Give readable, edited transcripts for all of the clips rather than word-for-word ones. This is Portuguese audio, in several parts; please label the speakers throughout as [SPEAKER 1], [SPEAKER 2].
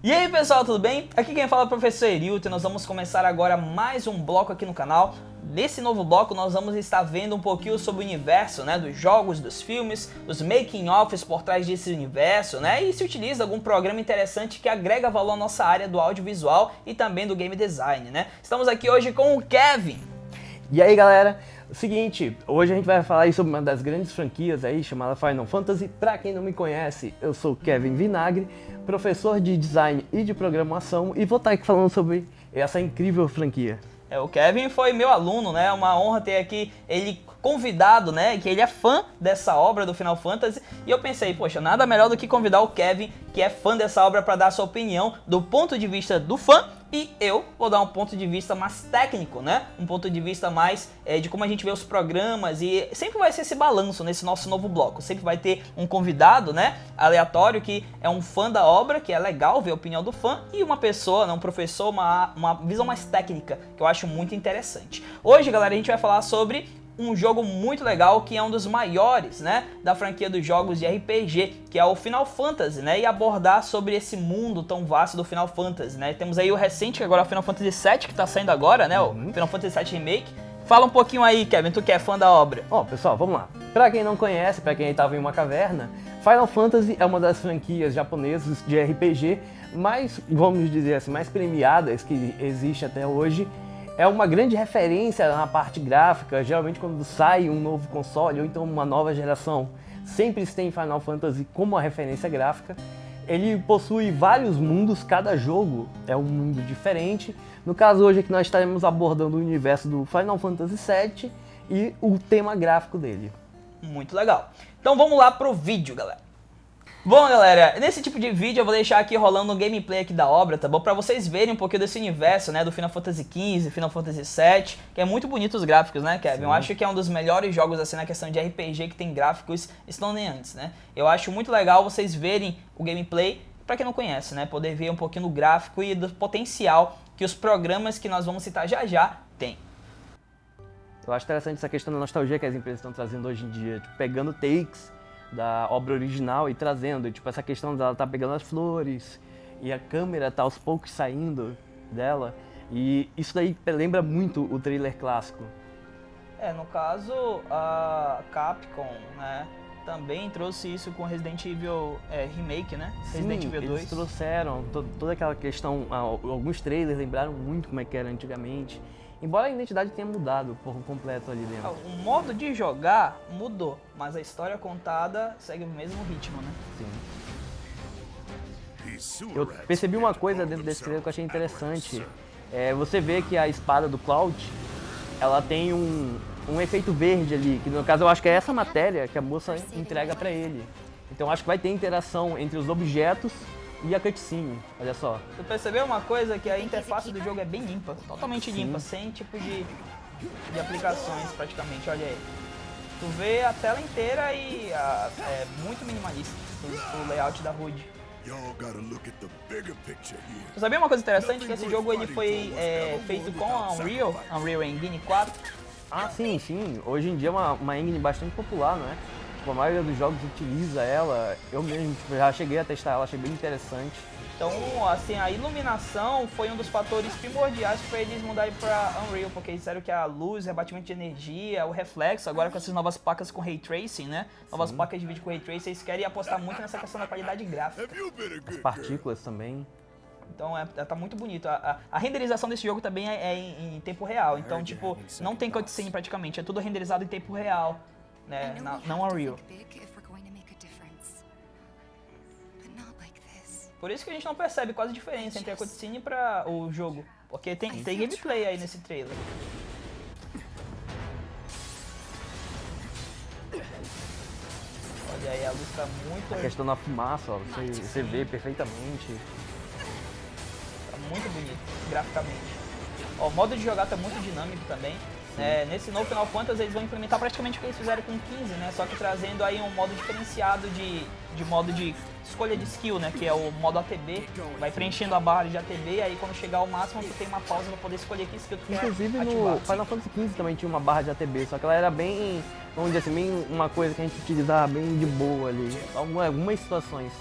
[SPEAKER 1] E aí pessoal, tudo bem? Aqui quem fala é o professor Erilton e nós vamos começar agora mais um bloco aqui no canal. Nesse novo bloco nós vamos estar vendo um pouquinho sobre o universo, né, dos jogos, dos filmes, os making-offs por trás desse universo, né, e se utiliza algum programa interessante que agrega valor à nossa área do audiovisual e também do game design, né. Estamos aqui hoje com o Kevin.
[SPEAKER 2] E aí galera, o seguinte, hoje a gente vai falar aí sobre uma das grandes franquias aí, chamada Final Fantasy. Pra quem não me conhece, eu sou Kevin Vinagre, professor de design e de programação, e vou estar aqui falando sobre essa incrível franquia.
[SPEAKER 1] O Kevin foi meu aluno, né? Uma honra ter aqui ele convidado, né? Que ele é fã dessa obra do Final Fantasy. E eu pensei, poxa, nada melhor do que convidar o Kevin, que é fã dessa obra, para dar a sua opinião do ponto de vista do fã. E eu vou dar um ponto de vista mais técnico, né? Um ponto de vista mais de como a gente vê os programas. E sempre vai ser esse balanço nesse nosso novo bloco. Sempre vai ter um convidado, né? Aleatório, que é um fã da obra, que é legal ver a opinião do fã. E uma pessoa, né, um professor, uma visão mais técnica, que eu acho muito interessante. Hoje, galera, a gente vai falar sobre um jogo muito legal, que é um dos maiores, né, da franquia dos jogos de RPG, que é o Final Fantasy, né, e abordar sobre esse mundo tão vasto do Final Fantasy, né. Temos aí o recente, que agora é o Final Fantasy VII, que tá saindo agora, né, o Final Fantasy VII Remake. Fala um pouquinho aí, Kevin, tu que é fã da obra.
[SPEAKER 2] Pessoal, vamos lá. Pra quem não conhece, pra quem estava em uma caverna, Final Fantasy é uma das franquias japonesas de RPG mais, vamos dizer assim, mais premiadas que existe até hoje. É uma grande referência na parte gráfica. Geralmente quando sai um novo console ou então uma nova geração, sempre se tem Final Fantasy como uma referência gráfica. Ele possui vários mundos, cada jogo é um mundo diferente. No caso hoje aqui nós estaremos abordando o universo do Final Fantasy VII e o tema gráfico dele.
[SPEAKER 1] Muito legal. Então vamos lá pro vídeo, galera. Bom, galera, nesse tipo de vídeo eu vou deixar aqui rolando um gameplay aqui da obra, tá bom? Pra vocês verem um pouquinho desse universo, né, do Final Fantasy XV, Final Fantasy VII, que é muito bonito os gráficos, né, Kevin? Sim. Eu acho que é um dos melhores jogos, assim, na questão de RPG que tem gráficos estonteantes, né? Eu acho muito legal vocês verem o gameplay, pra quem não conhece, né, poder ver um pouquinho do gráfico e do potencial que os programas que nós vamos citar já já têm.
[SPEAKER 2] Eu acho interessante essa questão da nostalgia que as empresas estão trazendo hoje em dia, tipo, pegando takes da obra original e trazendo, tipo, essa questão dela tá pegando as flores e a câmera tá aos poucos saindo dela, e isso daí lembra muito o trailer clássico.
[SPEAKER 1] No caso, a Capcom, né, também trouxe isso com Resident Evil Remake, né?
[SPEAKER 2] Sim,
[SPEAKER 1] Resident Evil 2.
[SPEAKER 2] Eles trouxeram toda aquela questão, alguns trailers lembraram muito como é que era antigamente. Embora a identidade tenha mudado por completo ali dentro.
[SPEAKER 1] O modo de jogar mudou, mas a história contada segue o mesmo ritmo, né?
[SPEAKER 2] Sim. Eu percebi uma coisa dentro desse trailer que eu achei interessante. Você vê que a espada do Cloud, ela tem um efeito verde ali, que no caso eu acho que é essa matéria que a moça entrega pra ele. Então eu acho que vai ter interação entre os objetos e a cutscene, olha só.
[SPEAKER 1] Tu percebeu uma coisa, que a interface do jogo é bem limpa, totalmente limpa, sem tipo de aplicações praticamente, olha aí. Tu vê a tela inteira e é muito minimalista o layout da HUD. Tu sabia uma coisa interessante? Que esse jogo ele foi feito com a Unreal Engine 4.
[SPEAKER 2] Ah, sim. Hoje em dia é uma engine bastante popular, não é? A maioria dos jogos utiliza ela, eu mesmo já cheguei a testar ela, achei bem interessante.
[SPEAKER 1] Então, assim, a iluminação foi um dos fatores primordiais para eles mudarem para Unreal, porque eles disseram que a luz, o rebatimento de energia, o reflexo, agora com essas novas placas com Ray Tracing, né? Novas placas de vídeo com Ray Tracing, eles querem apostar muito nessa questão da qualidade gráfica.
[SPEAKER 2] As partículas também.
[SPEAKER 1] Então tá muito bonito. A renderização desse jogo também é em tempo real, então, tipo, não tem cutscene praticamente, é tudo renderizado em tempo real. Né, não Unreal. Por isso que a gente não percebe quase a diferença entre a cutscene para o jogo, porque tem gameplay aí nesse trailer. Olha aí, a luz tá muito...
[SPEAKER 2] A questão da fumaça, ó, você vê perfeitamente.
[SPEAKER 1] Tá muito bonito, graficamente. Ó, o modo de jogar tá muito dinâmico também. Nesse novo Final Fantasy eles vão implementar praticamente o que eles fizeram com o 15, né? Só que trazendo aí um modo diferenciado de modo de escolha de skill, né? Que é o modo ATB. Vai preenchendo a barra de ATB e aí quando chegar ao máximo tu tem uma pausa pra poder escolher que skill tu quer ativar.
[SPEAKER 2] Inclusive no Final Fantasy XV também tinha uma barra de ATB, só que ela era bem, vamos dizer assim, bem uma coisa que a gente utilizava bem de boa ali, algumas situações.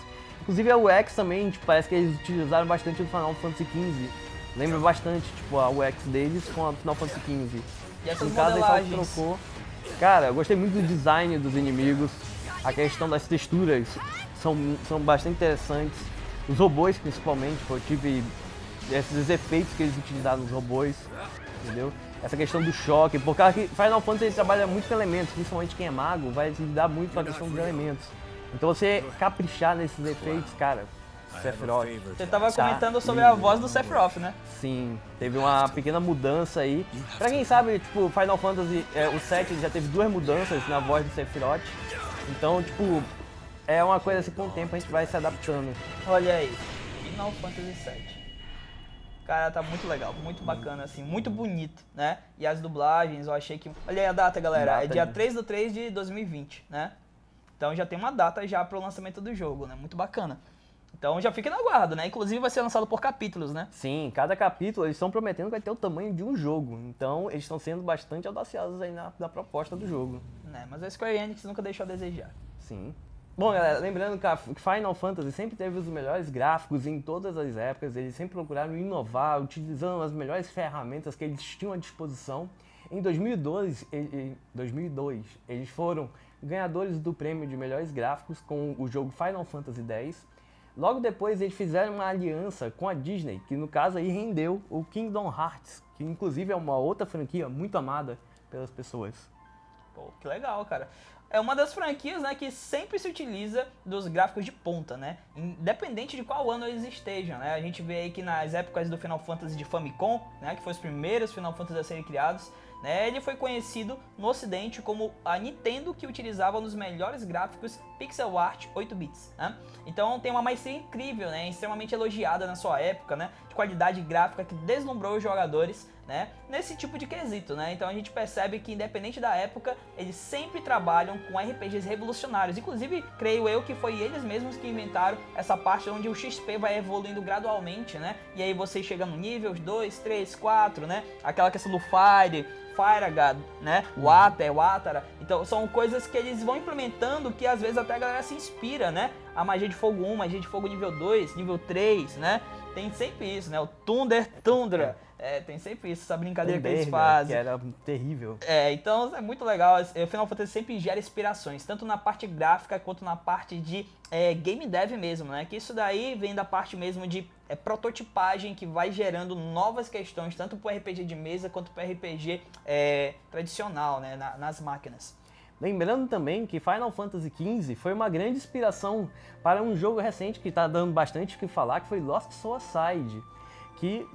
[SPEAKER 2] Inclusive a UX também, tipo, parece que eles utilizaram bastante o Final Fantasy XV. Lembra bastante, tipo, a UX deles com a Final Fantasy XV.
[SPEAKER 1] E essas
[SPEAKER 2] No caso, ele só
[SPEAKER 1] modelagens?
[SPEAKER 2] trocou. Cara, eu gostei muito do design dos inimigos. A questão das texturas são bastante interessantes. Os robôs, principalmente, pô, eu tive esses efeitos que eles utilizaram nos robôs, entendeu? Essa questão do choque, por causa que Final Fantasy ele trabalha muito com elementos, principalmente quem é mago vai lidar muito com a questão dos elementos. Então você caprichar nesses efeitos, cara, Sephiroth.
[SPEAKER 1] Você tava
[SPEAKER 2] Tá
[SPEAKER 1] comentando sobre
[SPEAKER 2] lindo.
[SPEAKER 1] a voz do Sephiroth, né?
[SPEAKER 2] Sim, teve uma pequena mudança aí. Pra quem sabe, tipo, Final Fantasy, o 7 já teve 2 mudanças na voz do Sephiroth. Então, tipo, é uma coisa assim, com o tempo a gente vai se adaptando.
[SPEAKER 1] Olha aí, Final Fantasy VII. Cara, tá muito legal, muito bacana, assim, muito bonito, né? E as dublagens, eu achei que... Olha aí a data, galera,
[SPEAKER 2] Data
[SPEAKER 1] é dia
[SPEAKER 2] de-
[SPEAKER 1] 3/3 de 2020, né? Então já tem uma data já pro lançamento do jogo, né? Muito bacana. Então já fica no aguardo, né? Inclusive vai ser lançado por capítulos, né?
[SPEAKER 2] Sim, cada capítulo eles estão prometendo que vai ter o tamanho de um jogo. Então eles estão sendo bastante audaciosos aí na proposta do jogo.
[SPEAKER 1] Né? Mas a Square Enix nunca deixou a desejar.
[SPEAKER 2] Sim. Bom, galera, lembrando que a Final Fantasy sempre teve os melhores gráficos em todas as épocas, eles sempre procuraram inovar, utilizando as melhores ferramentas que eles tinham à disposição. Em 2002, eles foram ganhadores do prêmio de melhores gráficos com o jogo Final Fantasy X. Logo depois, eles fizeram uma aliança com a Disney, que no caso aí rendeu o Kingdom Hearts, que inclusive é uma outra franquia muito amada pelas pessoas.
[SPEAKER 1] Pô, que legal, cara. É uma das franquias, né, que sempre se utiliza dos gráficos de ponta, né? Independente de qual ano eles estejam, né? A gente vê aí que nas épocas do Final Fantasy de Famicom, né, que foi os primeiros Final Fantasy a serem criados, né, ele foi conhecido no ocidente como a Nintendo que utilizava um dos melhores gráficos pixel art 8 bits, né? Então tem uma maestria incrível, né, extremamente elogiada na sua época, né, de qualidade gráfica que deslumbrou os jogadores, né, nesse tipo de quesito, né? Então a gente percebe que independente da época, eles sempre trabalham com RPGs revolucionários. Inclusive, creio eu que foi eles mesmos que inventaram essa parte onde o XP vai evoluindo gradualmente, né? E aí você chega no nível 2, 3, 4, né? Aquela questão do Fire God, né? Watara. Então são coisas que eles vão implementando que às vezes até a galera se inspira, né? A magia de fogo 1, magia de fogo nível 2, nível 3, né? Tem sempre isso, né? O Tundra. Tem sempre isso, essa brincadeira que eles fazem.
[SPEAKER 2] Que era terrível.
[SPEAKER 1] Então é muito legal. O Final Fantasy sempre gera inspirações, tanto na parte gráfica quanto na parte de game dev mesmo, né? Que isso daí vem da parte mesmo de prototipagem que vai gerando novas questões, tanto para o RPG de mesa quanto para o RPG tradicional, né? Nas máquinas.
[SPEAKER 2] Lembrando também que Final Fantasy XV foi uma grande inspiração para um jogo recente que está dando bastante o que falar, que foi Lost Suicide, que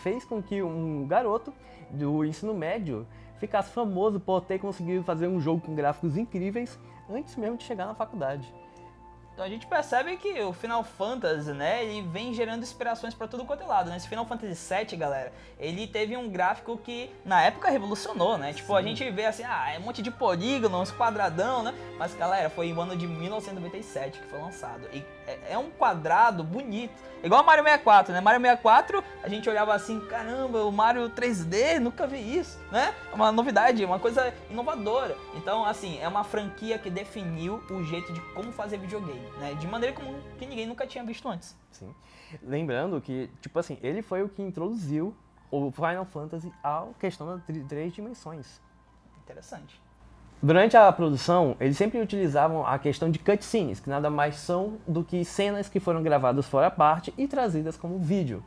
[SPEAKER 2] fez com que um garoto do ensino médio ficasse famoso por ter conseguido fazer um jogo com gráficos incríveis antes mesmo de chegar na faculdade.
[SPEAKER 1] Então a gente percebe que o Final Fantasy, né, ele vem gerando inspirações pra tudo quanto é lado, né? Esse Final Fantasy VII, galera, ele teve um gráfico que na época revolucionou, né? Tipo, a gente vê assim, é um monte de polígonos, quadradão, né? Mas, galera, foi no ano de 1997 que foi lançado. E é um quadrado bonito. Igual o Mario 64, né? Mario 64, a gente olhava assim, caramba, o Mario 3D, nunca vi isso, né? É uma novidade, uma coisa inovadora. Então, assim, é uma franquia que definiu o jeito de como fazer videogame, né? De maneira como que ninguém nunca tinha visto antes.
[SPEAKER 2] Sim. Lembrando que, tipo assim, ele foi o que introduziu o Final Fantasy à questão das 3 dimensões.
[SPEAKER 1] Interessante.
[SPEAKER 2] Durante a produção, eles sempre utilizavam a questão de cutscenes, que nada mais são do que cenas que foram gravadas fora parte e trazidas como vídeo.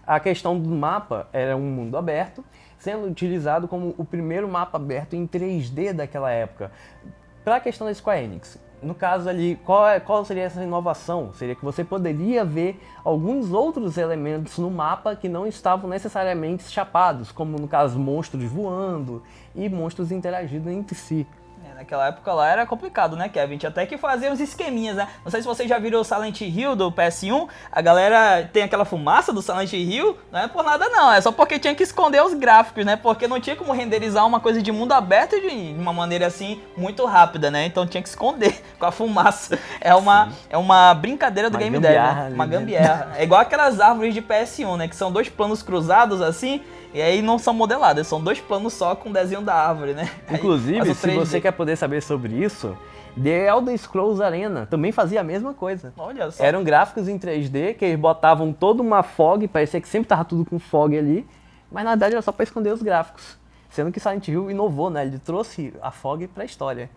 [SPEAKER 2] A questão do mapa era um mundo aberto, sendo utilizado como o primeiro mapa aberto em 3D daquela época. Para a questão da Square Enix, no caso ali, qual seria essa inovação? Seria que você poderia ver alguns outros elementos no mapa que não estavam necessariamente chapados, como no caso monstros voando e monstros interagindo entre si.
[SPEAKER 1] Naquela época lá era complicado, né, Kevin? Tinha até que fazer uns esqueminhas, né? Não sei se vocês já viram o Silent Hill do PS1, a galera tem aquela fumaça do Silent Hill, não é por nada não, é só porque tinha que esconder os gráficos, né? Porque não tinha como renderizar uma coisa de mundo aberto de uma maneira assim muito rápida, né? Então tinha que esconder com a fumaça. É uma brincadeira do game dev, né? Uma gambiarra. É igual aquelas árvores de PS1, né? Que são 2 planos cruzados assim. E aí não são modeladas, são 2 planos só com o desenho da árvore, né?
[SPEAKER 2] Inclusive,
[SPEAKER 1] Aí,
[SPEAKER 2] se você quer poder saber sobre isso, The Elder Scrolls Arena também fazia a mesma coisa.
[SPEAKER 1] Olha só.
[SPEAKER 2] Eram gráficos em 3D que eles botavam toda uma fog, parecia que sempre tava tudo com fog ali, mas na verdade era só para esconder os gráficos. Sendo que Silent Hill inovou, né? Ele trouxe a fog pra história.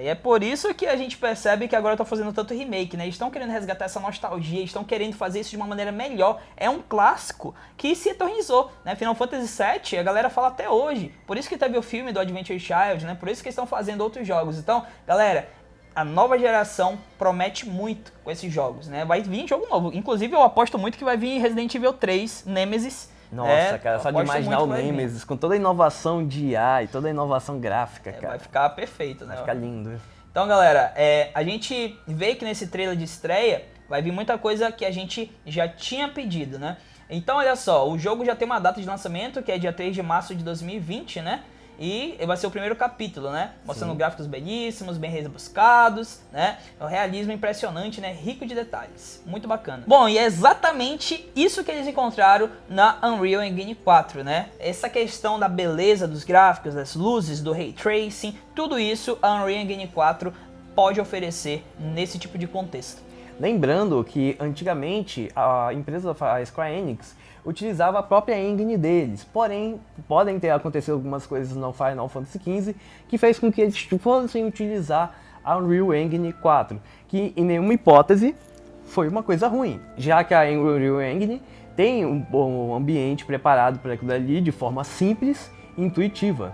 [SPEAKER 1] E é por isso que a gente percebe que agora estão fazendo tanto remake, né? Eles estão querendo resgatar essa nostalgia, estão querendo fazer isso de uma maneira melhor. É um clássico que se eternizou, né? Final Fantasy VII, a galera fala até hoje. Por isso que teve o filme do Adventure Child, né? Por isso que eles estão fazendo outros jogos. Então, galera, a nova geração promete muito com esses jogos, né? Vai vir jogo novo. Inclusive, eu aposto muito que vai vir Resident Evil 3, Nemesis.
[SPEAKER 2] Nossa, cara, só de imaginar o Nemesis, com toda a inovação de IA e toda a inovação gráfica, cara.
[SPEAKER 1] Vai ficar perfeito, né?
[SPEAKER 2] Vai ficar lindo.
[SPEAKER 1] Então, galera, a gente vê que nesse trailer de estreia vai vir muita coisa que a gente já tinha pedido, né? Então, olha só, o jogo já tem uma data de lançamento, que é dia 3 de março de 2020, né? E vai ser o primeiro capítulo, né? Mostrando gráficos belíssimos, bem rebuscados, né? É um realismo impressionante, né? Rico de detalhes. Muito bacana. Bom, e é exatamente isso que eles encontraram na Unreal Engine 4, né? Essa questão da beleza dos gráficos, das luzes, do Ray Tracing, tudo isso a Unreal Engine 4 pode oferecer nesse tipo de contexto.
[SPEAKER 2] Lembrando que antigamente a empresa a Square Enix utilizava a própria engine deles, porém podem ter acontecido algumas coisas no Final Fantasy XV que fez com que eles fossem utilizar a Unreal Engine 4, que em nenhuma hipótese foi uma coisa ruim, já que a Unreal Engine tem um ambiente preparado para aquilo ali de forma simples e intuitiva.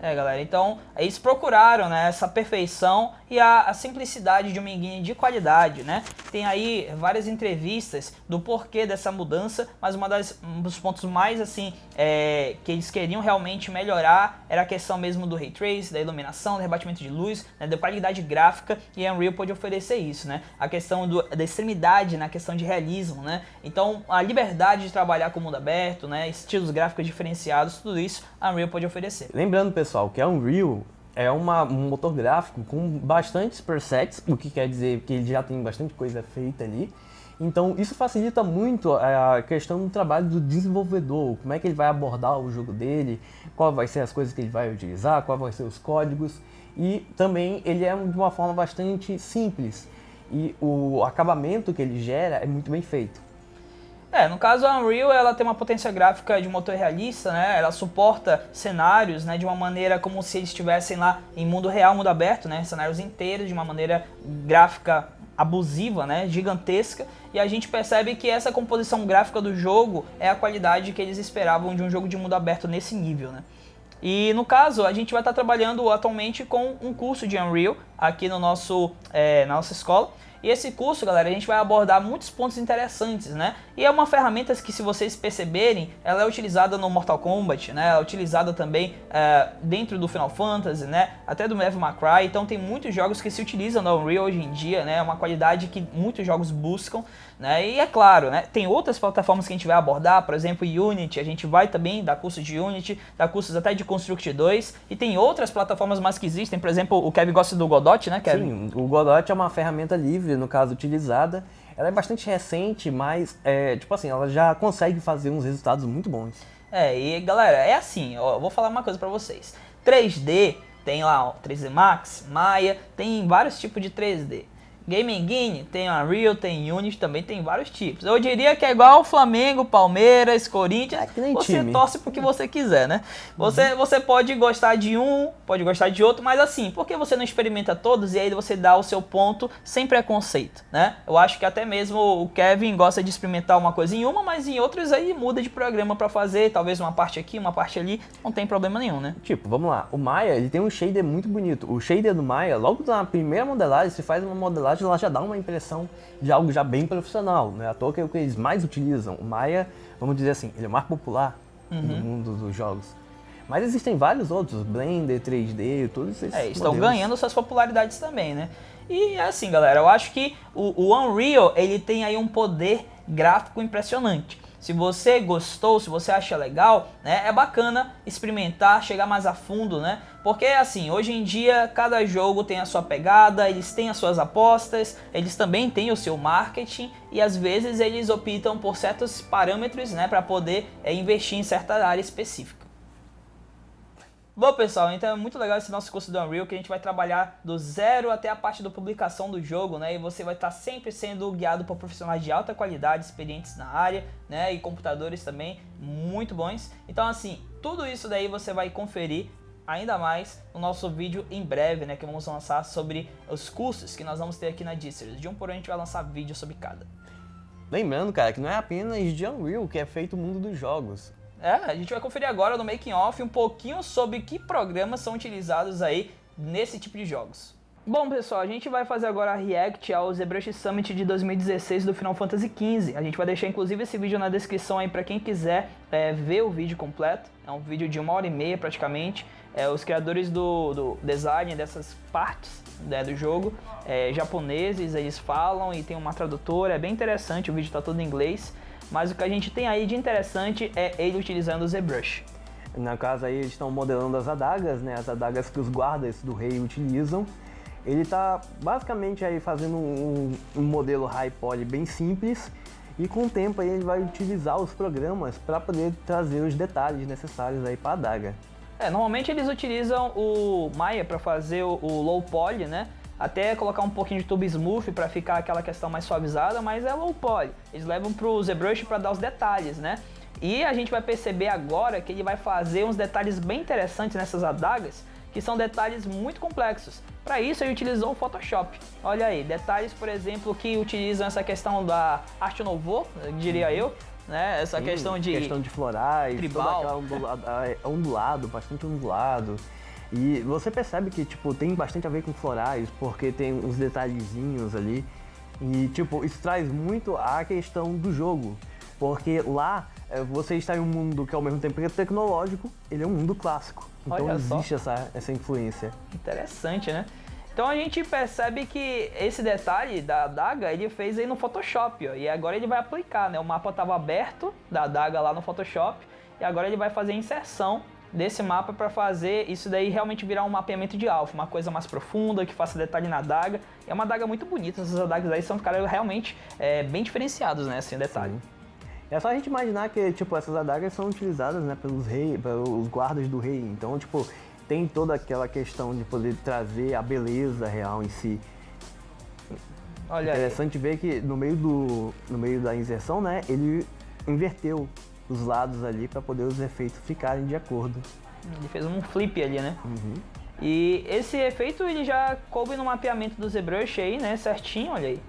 [SPEAKER 1] Galera, então eles procuraram, né, essa perfeição e a simplicidade de uma engine de qualidade, né? Tem aí várias entrevistas do porquê dessa mudança, mas um dos pontos mais, assim, que eles queriam realmente melhorar era a questão mesmo do Ray Trace, da iluminação, do rebatimento de luz, né, da qualidade gráfica, e a Unreal pode oferecer isso, né? A questão da extremidade na questão de realismo, né? Então, a liberdade de trabalhar com o mundo aberto, né, estilos gráficos diferenciados, tudo isso a Unreal pode oferecer.
[SPEAKER 2] Lembrando, pessoal, que a Unreal é um motor gráfico com bastantes presets, o que quer dizer que ele já tem bastante coisa feita ali. Então isso facilita muito a questão do trabalho do desenvolvedor, como é que ele vai abordar o jogo dele, qual vai ser as coisas que ele vai utilizar, qual vai ser os códigos. E também ele é de uma forma bastante simples e o acabamento que ele gera é muito bem feito.
[SPEAKER 1] No caso a Unreal, ela tem uma potência gráfica de motor realista, né? Ela suporta cenários, né, de uma maneira como se eles estivessem lá em mundo real, mundo aberto, né? Cenários inteiros de uma maneira gráfica abusiva, né, gigantesca, e a gente percebe que essa composição gráfica do jogo é a qualidade que eles esperavam de um jogo de mundo aberto nesse nível, né? E no caso, a gente vai estar trabalhando atualmente com um curso de Unreal aqui no na nossa escola. E esse curso, galera, a gente vai abordar muitos pontos interessantes, né? E é uma ferramenta que, se vocês perceberem, ela é utilizada no Mortal Kombat, né? Ela é utilizada também dentro do Final Fantasy, né? Até do Devil May Cry. Então tem muitos jogos que se utilizam na Unreal hoje em dia, né? É uma qualidade que muitos jogos buscam, né? E é claro, né? Tem outras plataformas que a gente vai abordar, por exemplo, Unity. A gente vai também dar curso de Unity, dar cursos até de Construct 2. E tem outras plataformas mais que existem, por exemplo, o Kevin gosta do Godot, né, Kevin?
[SPEAKER 2] Sim, o Godot é uma ferramenta livre, no caso, utilizada. Ela é bastante recente, mas, tipo assim, ela já consegue fazer uns resultados muito bons.
[SPEAKER 1] E galera, é assim, ó, eu vou falar uma coisa pra vocês. 3D, tem lá ó, 3D Max, Maya, tem vários tipos de 3D. Game Engine, tem Unreal, tem Unity, também tem vários tipos. Eu diria que é igual Flamengo, Palmeiras, Corinthians,
[SPEAKER 2] que nem
[SPEAKER 1] você
[SPEAKER 2] time.
[SPEAKER 1] torce pro que você quiser, né? Você pode gostar de um, pode gostar de outro, mas assim, por que você não experimenta todos e aí você dá o seu ponto sem preconceito, né? Eu acho que até mesmo o Kevin gosta de experimentar uma coisa em uma, mas em outras aí muda de programa pra fazer, talvez uma parte aqui, uma parte ali, não tem problema nenhum, né?
[SPEAKER 2] Tipo, vamos lá, o Maya, ele tem um shader muito bonito. O shader do Maya, logo na primeira modelagem, se faz uma modelagem, ela já dá uma impressão de algo já bem profissional, né? À toa que é o que eles mais utilizam. O Maya, vamos dizer assim, ele é o mais popular no mundo dos jogos. Mas existem vários outros, Blender, 3D, todos esses
[SPEAKER 1] estão
[SPEAKER 2] modelos.
[SPEAKER 1] ganhando suas popularidades também, né? E assim, galera, eu acho que o Unreal, ele tem aí um poder gráfico impressionante. Se você gostou, se você acha legal, né, é bacana experimentar, chegar mais a fundo, né? Porque assim, hoje em dia cada jogo tem a sua pegada, eles têm as suas apostas, eles também têm o seu marketing e às vezes eles optam por certos parâmetros, né, para poder investir em certa área específica. Bom, pessoal, então é muito legal esse nosso curso do Unreal, que a gente vai trabalhar do zero até a parte da publicação do jogo, né? E você vai estar sempre sendo guiado por profissionais de alta qualidade, experientes na área, né? E computadores também muito bons. Então, assim, tudo isso daí você vai conferir ainda mais no nosso vídeo em breve, né? Que vamos lançar sobre os cursos que nós vamos ter aqui na Disters. De um por um a gente vai lançar vídeo sobre cada.
[SPEAKER 2] Lembrando, cara, que não é apenas de Unreal que é feito o mundo dos jogos.
[SPEAKER 1] A gente vai conferir agora no Making Off um pouquinho sobre que programas são utilizados aí nesse tipo de jogos. Bom, pessoal, a gente vai fazer agora a react ao ZBrush Summit de 2016 do Final Fantasy XV. A gente vai deixar inclusive esse vídeo na descrição aí para quem quiser ver o vídeo completo. É um vídeo de 1h30 praticamente. Os criadores do design dessas partes do jogo, japoneses, eles falam e tem uma tradutora, é bem interessante, o vídeo está todo em inglês. Mas o que a gente tem aí de interessante é ele utilizando o ZBrush.
[SPEAKER 2] No caso aí eles estão modelando as adagas, né? As adagas que os guardas do rei utilizam. Ele está basicamente aí fazendo um modelo high poly bem simples e com o tempo aí ele vai utilizar os programas para poder trazer os detalhes necessários aí para a adaga.
[SPEAKER 1] Normalmente eles utilizam o Maya para fazer o low poly, né? Até colocar um pouquinho de Tube Smooth para ficar aquela questão mais suavizada, mas é low poly. Eles levam pro ZBrush para dar os detalhes, né? E a gente vai perceber agora que ele vai fazer uns detalhes bem interessantes nessas adagas, que são detalhes muito complexos. Para isso ele utilizou o Photoshop. Olha aí, detalhes, por exemplo, que utilizam essa questão da Arte Nouveau, diria eu, né? Essa questão de
[SPEAKER 2] florais,
[SPEAKER 1] tribal,
[SPEAKER 2] ondulado, bastante ondulado. E você percebe que, tipo, tem bastante a ver com florais, porque tem uns detalhezinhos ali. E, tipo, isso traz muito a questão do jogo. Porque lá, você está em um mundo que ao mesmo tempo é tecnológico, ele é um mundo clássico. Então existe essa influência.
[SPEAKER 1] Interessante, né? Então a gente percebe que esse detalhe da adaga, ele fez aí no Photoshop, ó. E agora ele vai aplicar, né? O mapa estava aberto da adaga lá no Photoshop. E agora ele vai fazer a inserção desse mapa para fazer isso daí realmente virar um mapeamento de alfa, uma coisa mais profunda, que faça detalhe na adaga. É uma adaga muito bonita, essas adagas aí são caras realmente bem diferenciados, né, assim, detalhe.
[SPEAKER 2] Sim. É só a gente imaginar que, tipo, essas adagas são utilizadas, né, pelos guardas do rei. Então, tipo, tem toda aquela questão de poder trazer a beleza real em si.
[SPEAKER 1] Olha,
[SPEAKER 2] interessante ver que no meio da inserção, né, ele inverteu os lados ali para poder os efeitos ficarem de acordo.
[SPEAKER 1] Ele fez um flip ali, né?
[SPEAKER 2] Uhum.
[SPEAKER 1] E esse efeito ele já coube no mapeamento do ZBrush aí, né? Certinho, olha aí.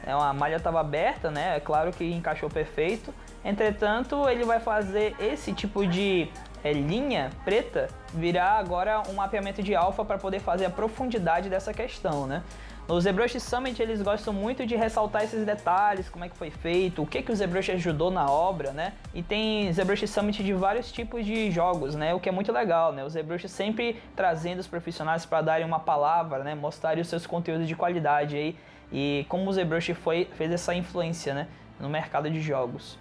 [SPEAKER 1] A malha estava aberta, né? É claro que encaixou perfeito. Entretanto, ele vai fazer esse tipo de linha preta virar agora um mapeamento de alfa para poder fazer a profundidade dessa questão, né? No ZBrush Summit eles gostam muito de ressaltar esses detalhes, como é que foi feito, o que o ZBrush ajudou na obra, né? E tem ZBrush Summit de vários tipos de jogos, né? O que é muito legal, né? O ZBrush sempre trazendo os profissionais para darem uma palavra, né? Mostrarem os seus conteúdos de qualidade aí e como o ZBrush fez essa influência, né? No mercado de jogos.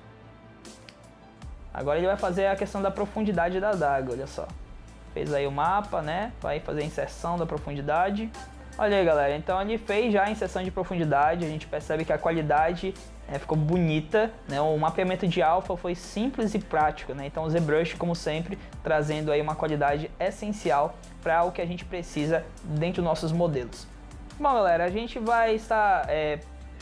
[SPEAKER 1] Agora ele vai fazer a questão da profundidade da adaga, olha só. Fez aí o mapa, né? Vai fazer a inserção da profundidade. Olha aí, galera, então ele fez já a inserção de profundidade, a gente percebe que a qualidade ficou bonita, né? O mapeamento de alfa foi simples e prático, né? Então o ZBrush, como sempre, trazendo aí uma qualidade essencial para o que a gente precisa dentro dos nossos modelos. Bom, galera, a gente vai estar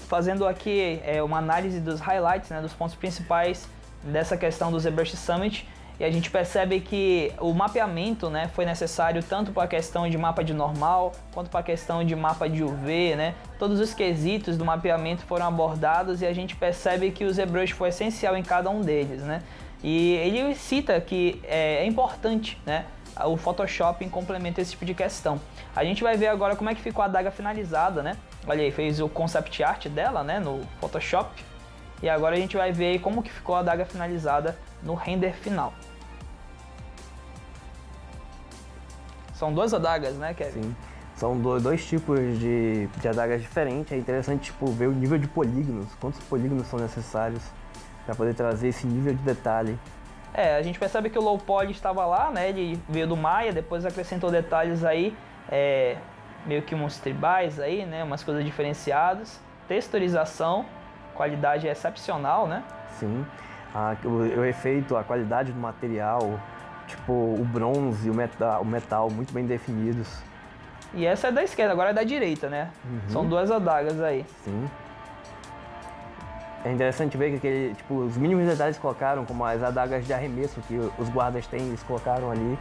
[SPEAKER 1] fazendo aqui uma análise dos highlights, né? Dos pontos principais dessa questão do ZBrush Summit. E a gente percebe que o mapeamento, né, foi necessário tanto para a questão de mapa de normal, quanto para a questão de mapa de UV, né? Todos os quesitos do mapeamento foram abordados e a gente percebe que o ZBrush foi essencial em cada um deles, né? E ele cita que é importante, né, o Photoshop em complemento a esse tipo de questão. A gente vai ver agora como é que ficou a adaga finalizada, né? Olha aí, fez o concept art dela, né, no Photoshop. E agora a gente vai ver como que ficou a adaga finalizada no render final. São duas adagas, né, Kevin?
[SPEAKER 2] Sim. São dois tipos de adagas diferentes. É interessante, tipo, ver o nível de polígonos, quantos polígonos são necessários para poder trazer esse nível de detalhe.
[SPEAKER 1] A gente percebe que o low poly estava lá, né? Ele veio do Maya, depois acrescentou detalhes aí, meio que uns tribais aí, né? Umas coisas diferenciadas. Texturização, qualidade excepcional, né?
[SPEAKER 2] Sim. O efeito, a qualidade do material, tipo o bronze e o metal muito bem definidos.
[SPEAKER 1] E essa é da esquerda, agora é da direita, né? São duas adagas aí.
[SPEAKER 2] Sim. É interessante ver que os mínimos detalhes colocaram, como as adagas de arremesso que os guardas têm, eles colocaram ali.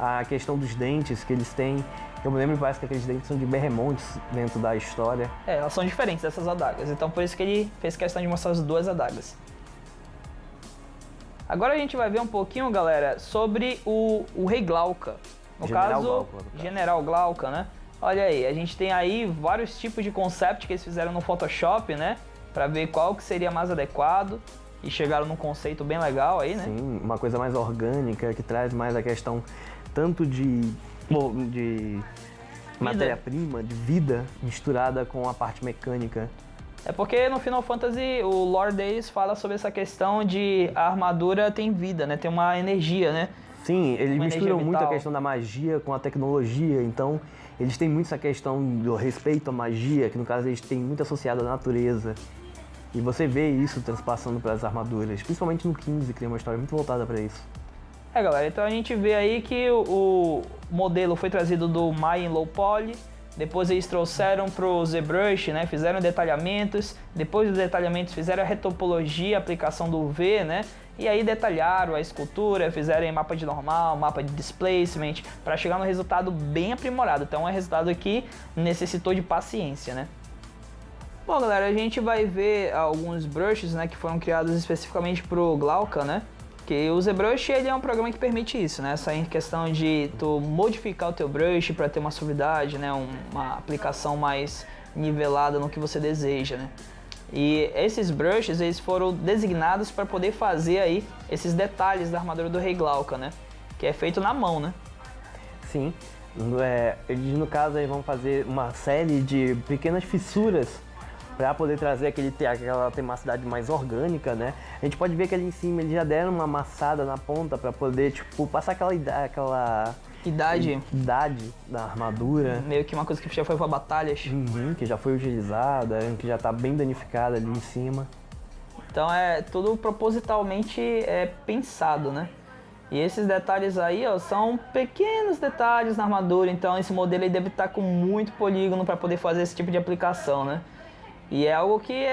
[SPEAKER 2] A questão dos dentes que eles têm, que eu me lembro, parece que aqueles dentes são de berremontes dentro da história.
[SPEAKER 1] Elas são diferentes dessas adagas, então por isso que ele fez questão de mostrar as duas adagas. Agora a gente vai ver um pouquinho, galera, sobre o Rei Glauca. No caso, General Glauca, né? Olha aí, a gente tem aí vários tipos de concept que eles fizeram no Photoshop, né? Pra ver qual que seria mais adequado. E chegaram num conceito bem legal aí, né?
[SPEAKER 2] Sim, uma coisa mais orgânica, que traz mais a questão tanto de matéria-prima, de vida, misturada com a parte mecânica.
[SPEAKER 1] É porque no Final Fantasy o lore deles fala sobre essa questão de a armadura tem vida, né? Tem uma energia, né?
[SPEAKER 2] Sim, eles misturam muito a
[SPEAKER 1] vital.
[SPEAKER 2] questão da magia com a tecnologia, então eles têm muito essa questão do respeito à magia, que no caso eles têm muito associado à natureza. E você vê isso transpassando para as armaduras, principalmente no 15, que tem uma história muito voltada para isso.
[SPEAKER 1] Galera, então a gente vê aí que o modelo foi trazido do Maya em Low Poly, depois eles trouxeram pro ZBrush, né? Fizeram detalhamentos, depois dos detalhamentos fizeram a retopologia, a aplicação do UV, né? E aí detalharam a escultura, fizeram mapa de normal, mapa de displacement, para chegar no resultado bem aprimorado. Então é um resultado que necessitou de paciência, né? Bom, galera, a gente vai ver alguns brushes, né, que foram criados especificamente pro Glauca, né? Que o ZBrush, ele é um programa que permite isso, né? Essa questão de tu modificar o teu brush para ter uma suavidade, né? Uma aplicação mais nivelada no que você deseja, né? E esses brushes, eles foram designados para poder fazer aí esses detalhes da armadura do Rei Glauca, né? Que é feito na mão, né?
[SPEAKER 2] Sim. Eles, no caso, aí vão fazer uma série de pequenas fissuras para poder trazer aquela temacidade mais orgânica, né? A gente pode ver que ali em cima eles já deram uma amassada na ponta para poder, tipo, passar aquela idade da armadura.
[SPEAKER 1] Meio que uma coisa que já foi para batalhas.
[SPEAKER 2] Que já foi utilizada, que já tá bem danificada ali em cima.
[SPEAKER 1] Então é tudo propositalmente pensado, né? E esses detalhes aí, ó, são pequenos detalhes na armadura, então esse modelo aí deve estar com muito polígono para poder fazer esse tipo de aplicação, né? E é algo que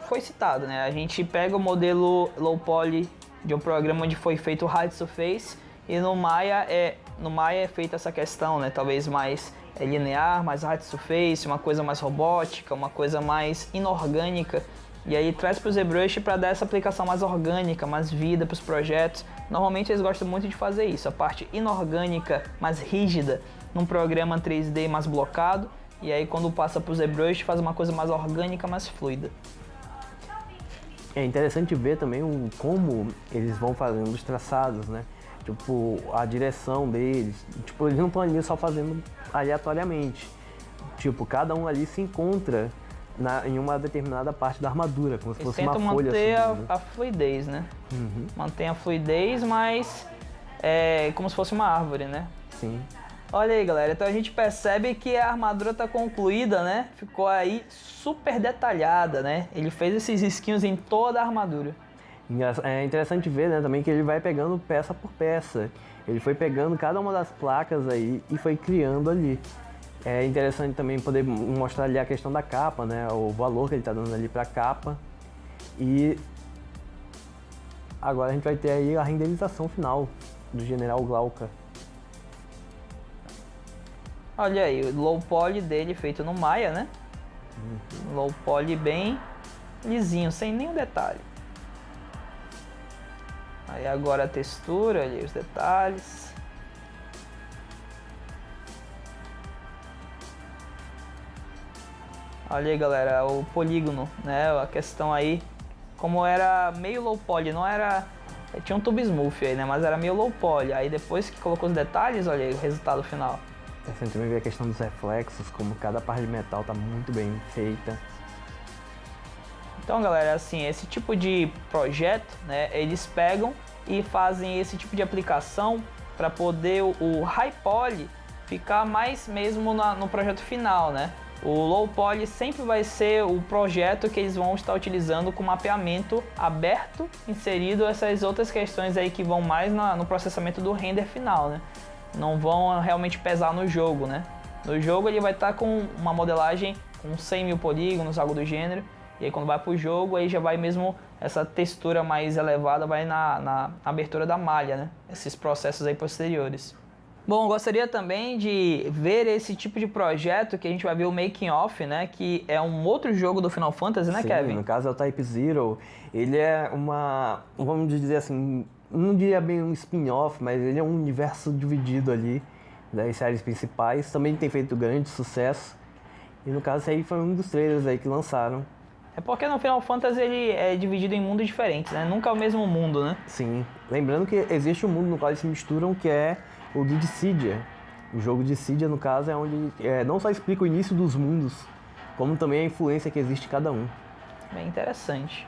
[SPEAKER 1] foi citado, né? A gente pega o modelo low poly de um programa onde foi feito o hard surface e no Maya é feita essa questão, né? Talvez mais linear, mais hard surface, uma coisa mais robótica, uma coisa mais inorgânica. E aí traz para o ZBrush para dar essa aplicação mais orgânica, mais vida para os projetos. Normalmente eles gostam muito de fazer isso, a parte inorgânica, mais rígida, num programa 3D mais blocado. E aí quando passa pro ZBrush faz uma coisa mais orgânica, mais fluida.
[SPEAKER 2] É interessante ver também como eles vão fazendo os traçados, né? Tipo, a direção deles. Tipo, eles não estão ali só fazendo aleatoriamente. Tipo, cada um ali se encontra em uma determinada parte da armadura, como se fosse uma folha.
[SPEAKER 1] Tentam manter a fluidez, né? Mantém a fluidez, mas é como se fosse uma árvore, né?
[SPEAKER 2] Sim.
[SPEAKER 1] Olha aí, galera, então a gente percebe que a armadura tá concluída, né? Ficou aí super detalhada, né? Ele fez esses risquinhos em toda a armadura.
[SPEAKER 2] É interessante ver, né, também que ele vai pegando peça por peça. Ele foi pegando cada uma das placas aí e foi criando ali. É interessante também poder mostrar ali a questão da capa, né? O valor que ele tá dando ali pra capa. E agora a gente vai ter aí a renderização final do General Glauca.
[SPEAKER 1] Olha aí, o low poly dele feito no Maya, né? Low poly bem lisinho, sem nenhum detalhe. Aí agora a textura, ali os detalhes. Olha aí, galera, o polígono, né? A questão aí, como era meio low poly, não era... Tinha um tube smooth aí, né? Mas era meio low poly. Aí depois que colocou os detalhes, olha aí o resultado final.
[SPEAKER 2] Interessante também ver a questão dos reflexos, como cada parte de metal tá muito bem feita.
[SPEAKER 1] Então, galera, assim, esse tipo de projeto, né, eles pegam e fazem esse tipo de aplicação para poder o high poly ficar mais mesmo no projeto final, né? O low poly sempre vai ser o projeto que eles vão estar utilizando com mapeamento aberto, inserido essas outras questões aí que vão mais no processamento do render final, né? Não vão realmente pesar no jogo, né? No jogo ele vai estar com uma modelagem com 100 mil polígonos, algo do gênero, e aí quando vai para o jogo aí já vai mesmo essa textura mais elevada, vai na abertura da malha, né? Esses processos aí posteriores. Bom, gostaria também de ver esse tipo de projeto que a gente vai ver o Making Off, né? Que é um outro jogo do Final Fantasy, né,
[SPEAKER 2] Sim,
[SPEAKER 1] Kevin?
[SPEAKER 2] no caso é o Type Zero. Ele é vamos dizer assim, não diria bem um spin-off, mas ele é um universo dividido ali das séries principais. Também tem feito grande sucesso. E no caso esse aí foi um dos trailers aí que lançaram.
[SPEAKER 1] É porque no Final Fantasy ele é dividido em mundos diferentes, né? Nunca é o mesmo mundo, né?
[SPEAKER 2] Sim, lembrando que existe um mundo no qual eles se misturam, que é o do Dissidia. O jogo Dissidia, no caso, é onde não só explica o início dos mundos, como também a influência que existe em cada um.
[SPEAKER 1] Bem interessante.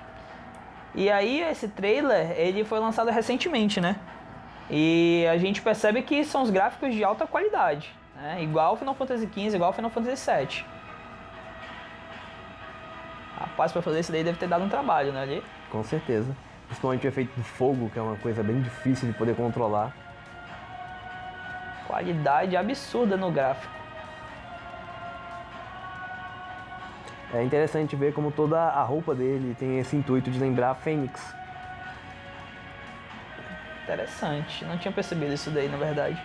[SPEAKER 1] E aí esse trailer, ele foi lançado recentemente, né? E a gente percebe que são os gráficos de alta qualidade, né? Igual Final Fantasy XV, igual Final Fantasy VII. Rapaz, pra fazer isso daí deve ter dado um trabalho, né, ali?
[SPEAKER 2] Com certeza. Principalmente o efeito do fogo, que é uma coisa bem difícil de poder controlar.
[SPEAKER 1] Qualidade absurda no gráfico.
[SPEAKER 2] É interessante ver como toda a roupa dele tem esse intuito de lembrar a Fênix.
[SPEAKER 1] Interessante, não tinha percebido isso daí, na verdade.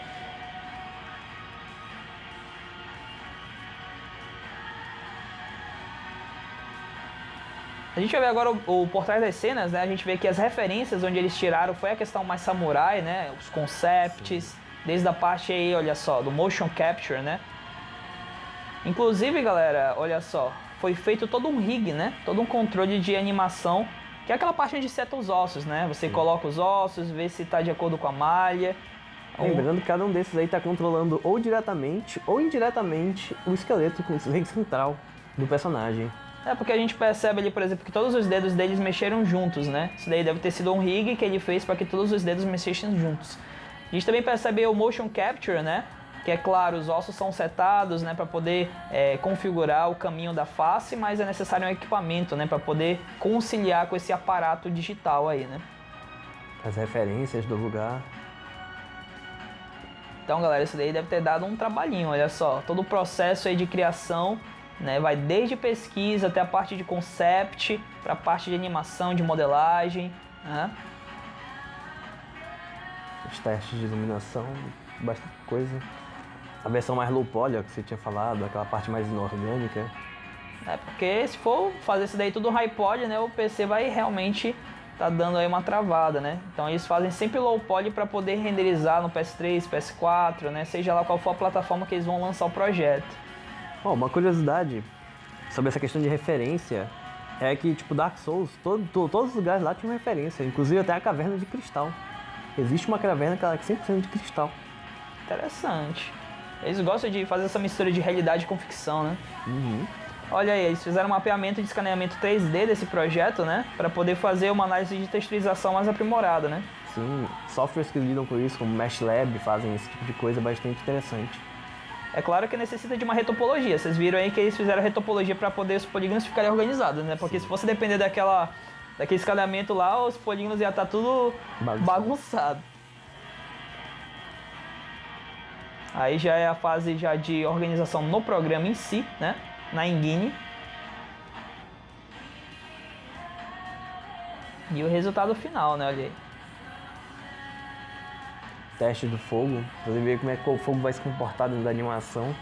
[SPEAKER 1] A gente vai ver agora o por trás das cenas, né? A gente vê que as referências onde eles tiraram foi a questão mais samurai, né? Os concepts, sim, desde a parte aí, olha só, do motion capture, né? Inclusive, galera, olha só, foi feito todo um rig, né? Todo um controle de animação, que é aquela parte onde seta os ossos, né? Você coloca os ossos, vê se tá de acordo com a malha.
[SPEAKER 2] Lembrando que cada um desses aí tá controlando ou diretamente ou indiretamente o esqueleto central do personagem.
[SPEAKER 1] É porque a gente percebe ali, por exemplo, que todos os dedos deles mexeram juntos, né? Isso daí deve ter sido um rig que ele fez para que todos os dedos mexessem juntos. A gente também percebe o motion capture, né? Que é claro, os ossos são setados, né, para poder configurar o caminho da face, mas é necessário um equipamento, né, para poder conciliar com esse aparato digital aí, né?
[SPEAKER 2] As referências do lugar.
[SPEAKER 1] Então, galera, isso daí deve ter dado um trabalhinho, olha só, todo o processo aí de criação, né, vai desde pesquisa até a parte de concept, para a parte de animação, de modelagem, né?
[SPEAKER 2] Os testes de iluminação, bastante coisa. A versão mais low poly, ó, que você tinha falado, aquela parte mais inorgânica.
[SPEAKER 1] É, porque se for fazer isso daí tudo high poly, né, o PC vai realmente tá dando aí uma travada, né? Então eles fazem sempre low poly para poder renderizar no PS3, PS4, né, seja lá qual for a plataforma que eles vão lançar o projeto.
[SPEAKER 2] Bom, uma curiosidade sobre essa questão de referência é que, tipo, Dark Souls, todos os lugares lá tinham referência, inclusive até a caverna de cristal. Existe uma caverna que ela é 100% de cristal.
[SPEAKER 1] Interessante. Eles gostam de fazer essa mistura de realidade com ficção, né?
[SPEAKER 2] Uhum.
[SPEAKER 1] Olha aí, eles fizeram um mapeamento de escaneamento 3D desse projeto, né? Para poder fazer uma análise de texturização mais aprimorada, né?
[SPEAKER 2] Sim, softwares que lidam com isso, como MeshLab, fazem esse tipo de coisa bastante interessante.
[SPEAKER 1] É claro que necessita de uma retopologia. Vocês viram aí que eles fizeram a retopologia para poder os polígonos ficarem organizados, né? Porque se fosse depender daquele escaneamento lá, os polígonos iam estar tudo bagunçado. Aí já é a fase já de organização no programa em si, né? Na Engine. E o resultado final, né? Olha aí.
[SPEAKER 2] Teste do fogo, pra você ver como é que o fogo vai se comportar dentro da animação.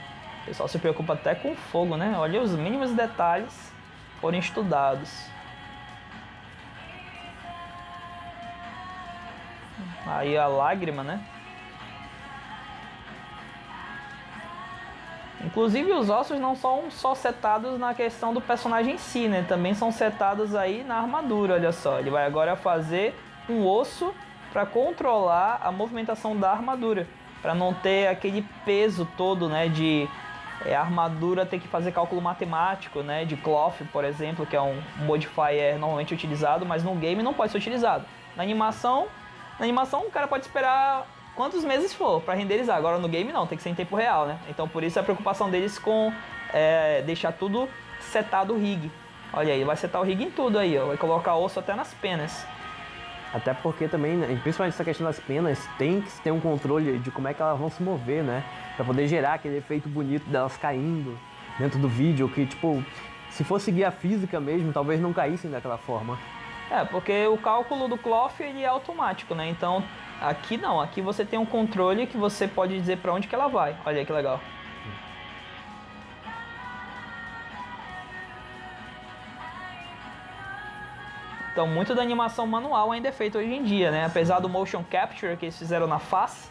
[SPEAKER 1] O pessoal se preocupa até com o fogo, né? Olha, os mínimos detalhes foram estudados. Aí a lágrima, né? Inclusive os ossos não são só setados na questão do personagem em si, né? Também são setados aí na armadura, olha só. Ele vai agora fazer um osso para controlar a movimentação da armadura, para não ter aquele peso todo, né, de a armadura ter que fazer cálculo matemático, né, de cloth, por exemplo, que é um modifier normalmente utilizado, mas no game não pode ser utilizado. Na animação o cara pode esperar quantos meses for para renderizar, agora no game não, tem que ser em tempo real, né? Então por isso a preocupação deles com deixar tudo setado o rig. Olha aí, vai setar o rig em tudo aí, ó. Vai colocar osso até nas penas.
[SPEAKER 2] Até porque também, principalmente essa questão das penas, tem que ter um controle de como é que elas vão se mover, né? Pra poder gerar aquele efeito bonito delas caindo dentro do vídeo, que tipo, se for seguir a física mesmo, talvez não caíssem daquela forma.
[SPEAKER 1] Porque o cálculo do cloth ele é automático, né? Então aqui não, aqui você tem um controle que você pode dizer pra onde que ela vai. Olha aí que legal. Então, muito da animação manual ainda é feita hoje em dia, né? Apesar do motion capture que eles fizeram na face,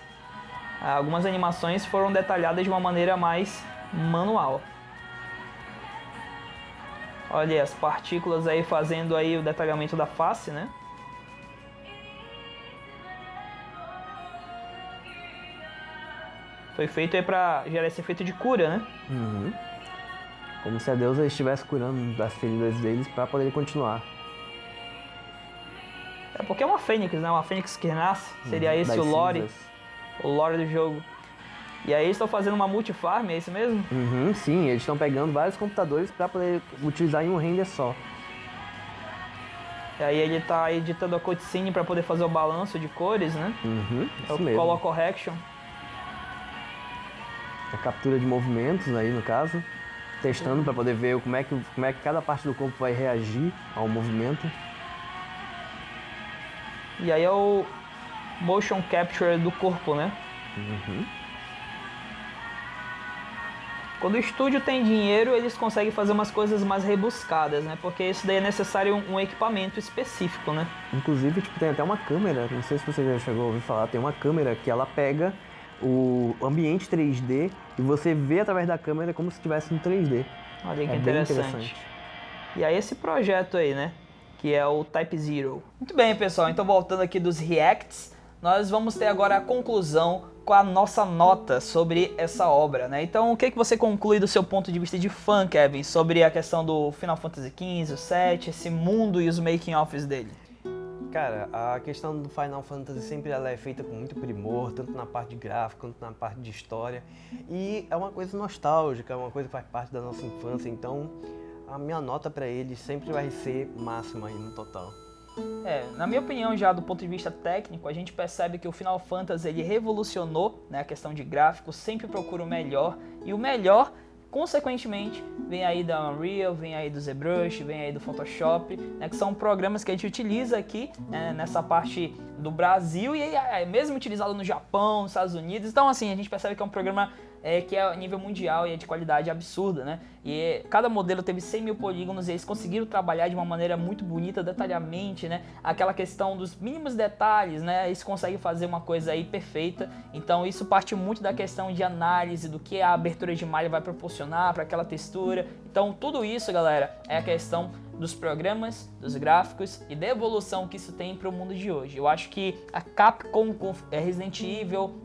[SPEAKER 1] algumas animações foram detalhadas de uma maneira mais manual. Olha aí, as partículas aí fazendo aí o detalhamento da face, né? Foi feito aí pra gerar esse efeito de cura, né?
[SPEAKER 2] Uhum. Como se a deusa estivesse curando das feridas deles para poder continuar.
[SPEAKER 1] Porque é uma fênix, né? Uma fênix que renasce. Seria esse o lore. O lore do jogo. E aí eles estão fazendo uma multifarm, é isso mesmo?
[SPEAKER 2] Uhum, sim, eles estão pegando vários computadores para poder utilizar em um render só.
[SPEAKER 1] E aí ele tá editando a cutscene para poder fazer o balanço de cores, né?
[SPEAKER 2] Uhum,
[SPEAKER 1] é o mesmo. Color correction.
[SPEAKER 2] A captura de movimentos aí no caso. Testando para poder ver como é que cada parte do corpo vai reagir ao movimento.
[SPEAKER 1] E aí é o motion capture do corpo, né?
[SPEAKER 2] Uhum.
[SPEAKER 1] Quando o estúdio tem dinheiro, eles conseguem fazer umas coisas mais rebuscadas, né? Porque isso daí é necessário um equipamento específico, né?
[SPEAKER 2] Inclusive, tipo, tem até uma câmera, não sei se você já chegou a ouvir falar, tem uma câmera que ela pega o ambiente 3D e você vê através da câmera como se estivesse no 3D.
[SPEAKER 1] Olha aí que interessante. E aí esse projeto aí, né? Que é o Type Zero. Muito bem, pessoal, então voltando aqui dos reacts, nós vamos ter agora a conclusão com a nossa nota sobre essa obra, né? Então, o que você conclui do seu ponto de vista de fã, Kevin, sobre a questão do Final Fantasy XV, o 7, esse mundo e os making-offs dele?
[SPEAKER 2] Cara, a questão do Final Fantasy sempre ela é feita com muito primor, tanto na parte de gráfico quanto na parte de história. E é uma coisa nostálgica, é uma coisa que faz parte da nossa infância, então a minha nota para ele sempre vai ser máxima aí no total.
[SPEAKER 1] Na minha opinião, já do ponto de vista técnico, a gente percebe que o Final Fantasy ele revolucionou, né, a questão de gráfico, sempre procura o melhor, e o melhor, consequentemente, vem aí da Unreal, vem aí do ZBrush, vem aí do Photoshop, né, que são programas que a gente utiliza aqui, né, nessa parte do Brasil, e é mesmo utilizado no Japão, nos Estados Unidos. Então, assim, a gente percebe que é um programa que é a nível mundial e é de qualidade absurda, né? E cada modelo teve 100 mil polígonos e eles conseguiram trabalhar de uma maneira muito bonita, detalhadamente, né? Aquela questão dos mínimos detalhes, né? Eles conseguem fazer uma coisa aí perfeita. Então isso parte muito da questão de análise do que a abertura de malha vai proporcionar para aquela textura. Então tudo isso, galera, é a questão dos programas, dos gráficos e da evolução que isso tem para o mundo de hoje. Eu acho que a Capcom com Resident Evil,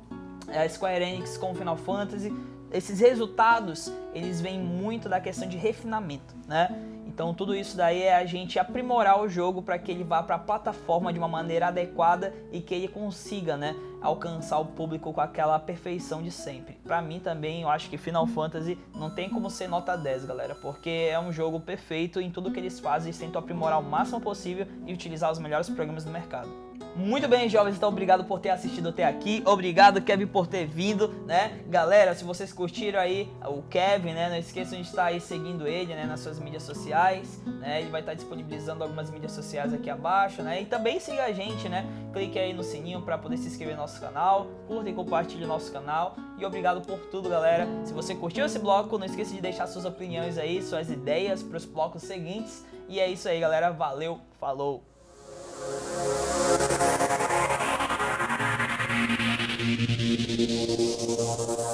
[SPEAKER 1] a Square Enix com Final Fantasy, esses resultados, eles vêm muito da questão de refinamento, né? Então tudo isso daí é a gente aprimorar o jogo para que ele vá para a plataforma de uma maneira adequada e que ele consiga, né, alcançar o público com aquela perfeição de sempre. Para mim também, eu acho que Final Fantasy não tem como ser nota 10, galera, porque é um jogo perfeito em tudo que eles fazem, eles tentam aprimorar o máximo possível e utilizar os melhores programas do mercado. Muito bem, jovens, então obrigado por ter assistido até aqui, obrigado, Kevin, por ter vindo, né? Galera, se vocês curtiram aí o Kevin, né, não esqueçam de estar aí seguindo ele, né, nas suas mídias sociais, né? Ele vai estar disponibilizando algumas mídias sociais aqui abaixo, né? E também siga a gente, né? Clique aí no sininho para poder se inscrever no nosso canal, curta e compartilhe o nosso canal. E obrigado por tudo, galera. Se você curtiu esse bloco, não esqueça de deixar suas opiniões aí, suas ideias para os blocos seguintes. E é isso aí, galera. Valeu, falou!
[SPEAKER 3] Thank you.